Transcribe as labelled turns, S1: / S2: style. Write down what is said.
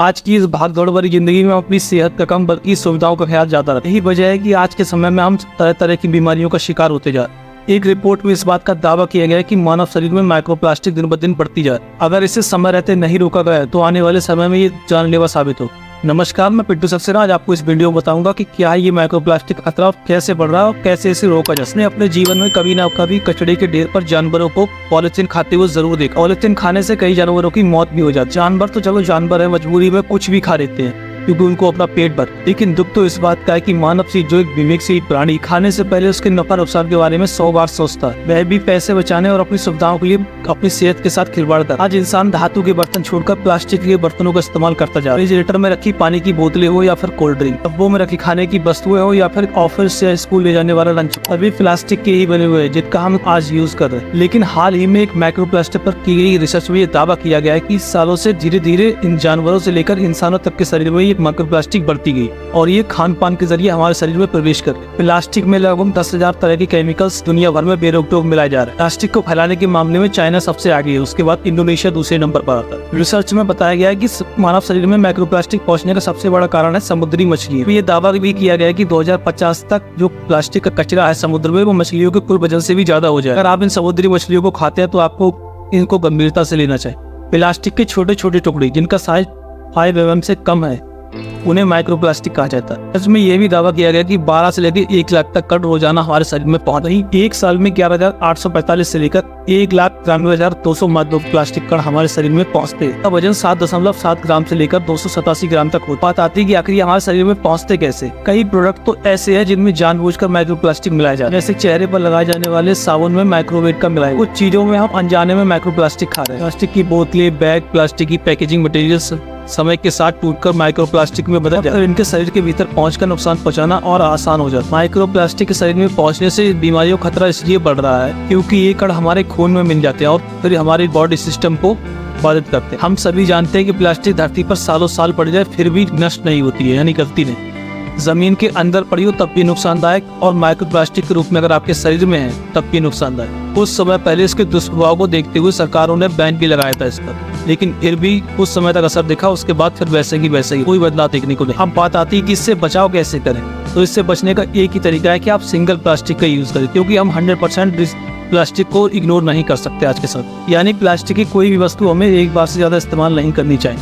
S1: आज की इस भाग-दौड़ भरी जिंदगी में हम अपनी सेहत का कम बल्कि सुविधाओं का ख्याल ज्यादा रखते हैं। यही वजह है कि आज के समय में हम तरह तरह की बीमारियों का शिकार होते जा रहे हैं। एक रिपोर्ट में इस बात का दावा किया गया है कि मानव शरीर में माइक्रोप्लास्टिक दिन ब दिन बढ़ती जा रही है। अगर इसे समय रहते नहीं रोका गया तो आने वाले समय में ये जानलेवा साबित हो। नमस्कार, मैं पिंटू सक्सेना। आज आपको इस वीडियो में बताऊंगा कि क्या है ये माइक्रोप्लास्टिक खतरा, कैसे बढ़ रहा है और कैसे इसे रोका जा सकता है। अपने जीवन में कभी ना कभी कचड़े के ढेर पर जानवरों को पॉलिथीन खाते हुए जरूर देखा। पॉलिथीन खाने से कई जानवरों की मौत भी हो जाती है। जानवर तो चलो जानवर है, मजबूरी में कुछ भी खा लेते हैं क्योंकि उनको अपना पेट भर। लेकिन दुख तो इस बात का है कि मानव सी जो एक विवेकशील प्राणी खाने से पहले उसके नफा नुकसान के बारे में 100 बार सोचता है। वह भी पैसे बचाने और अपनी सुविधाओं के लिए अपनी सेहत के साथ खिलवाड़ कर। आज इंसान धातु के बर्तन छोड़कर प्लास्टिक के बर्तनों का इस्तेमाल करता जा रहा है। रेफ्रिजरेटर में रखी पानी की बोतलें हो या फिर कोल्ड ड्रिंक, डब्बों में रखी खाने की वस्तुएं हो या फिर ऑफिस या स्कूल ले जाने वाला लंच, सभी प्लास्टिक के ही बने हुए हैं जिनका हम आज यूज कर रहे हैं। लेकिन हाल ही में एक माइक्रोप्लास्टिक पर की गई रिसर्च में ये दावा किया गया है कि सालों से धीरे धीरे इन जानवरों से लेकर इंसानों तक के शरीर में ये माइक्रोप्लास्टिक बढ़ती गई और ये खान पान के जरिए हमारे शरीर में प्रवेश कर गई। प्लास्टिक में लगभग 10,000 तरह के केमिकल्स दुनिया भर में बेरोक-टोक मिलाए जा रहे हैं। प्लास्टिक को फैलाने के मामले में चाइना सबसे आगे है, उसके बाद इंडोनेशिया दूसरे नंबर पर आता है। रिसर्च में बताया गया है कि मानव शरीर में माइक्रोप्लास्टिक पहुंचने का सबसे बड़ा कारण है समुद्री मछली। ये दावा भी किया गया है कि 2050 तक जो प्लास्टिक का कचरा है समुद्र में वो मछलियों के कुल वजन से भी ज्यादा हो जाए। अगर आप इन समुद्री मछलियों को खाते हैं तो आपको इनको गंभीरता से लेना चाहिए। प्लास्टिक के छोटे छोटे टुकड़े जिनका साइज 5 mm से कम है उन्हें माइक्रोप्लास्टिक कहा जाता है। इसमें यह भी दावा किया गया कि 12 से लेकर 1 लाख तक कण रोजाना हमारे शरीर में पहुंच रही। एक साल में 11,845 से लेकर 1,93,200 माइक्रो प्लास्टिक कण हमारे शरीर में पहुंचते हैं। इसका वजन 7.7 ग्राम से लेकर 287 ग्राम तक होता है। बात आती है कि आखिर हमारे शरीर में पहुंचते कैसे। कई प्रोडक्ट तो ऐसे हैं जिनमें जानबूझकर माइक्रोप्लास्टिक मिलाया जाता है, जैसे चेहरे पर लगाए जाने वाले साबुन में माइक्रोवेव का मिलाया। कुछ चीजों में हम अनजाने में माइक्रोप्लास्टिक खा रहे हैं। प्लास्टिक की बोतलें, बैग, प्लास्टिक की पैकेजिंग मटेरियल्स समय के साथ टूटकर माइक्रोप्लास्टिक में बदल जाते हैं। इनके शरीर के भीतर पहुंचकर नुकसान पहुंचाना और आसान हो जाता है। माइक्रोप्लास्टिक के शरीर में पहुंचने से बीमारियों का खतरा इसलिए बढ़ रहा है क्योंकि ये कण हमारे खून में मिल जाते हैं और फिर हमारे बॉडी सिस्टम को बाधित करते हैं। हम सभी जानते हैं कि प्लास्टिक धरती पर सालों साल पड़ जाए फिर भी नष्ट नहीं होती है, यानी गलती नहीं। जमीन के अंदर पड़ी हो तब भी नुकसानदायक और माइक्रोप्लास्टिक के रूप में अगर आपके शरीर में है तब भी नुकसानदायक। कुछ समय पहले इसके दुष्प्रभाव को देखते हुए सरकारों ने बैन भी लगाया था इस पर, लेकिन फिर भी कुछ समय तक असर दिखा। उसके बाद फिर वैसे ही कोई बदलाव देखने को नहीं। अब बात आती है कि इससे बचाव कैसे करें। तो इससे बचने का एक ही तरीका है कि आप सिंगल प्लास्टिक का यूज करें, क्योंकि हम 100% प्लास्टिक को इग्नोर नहीं कर सकते आज के समय। यानी प्लास्टिक की कोई भी वस्तु हमें एक बार से ज्यादा इस्तेमाल नहीं करनी चाहिए।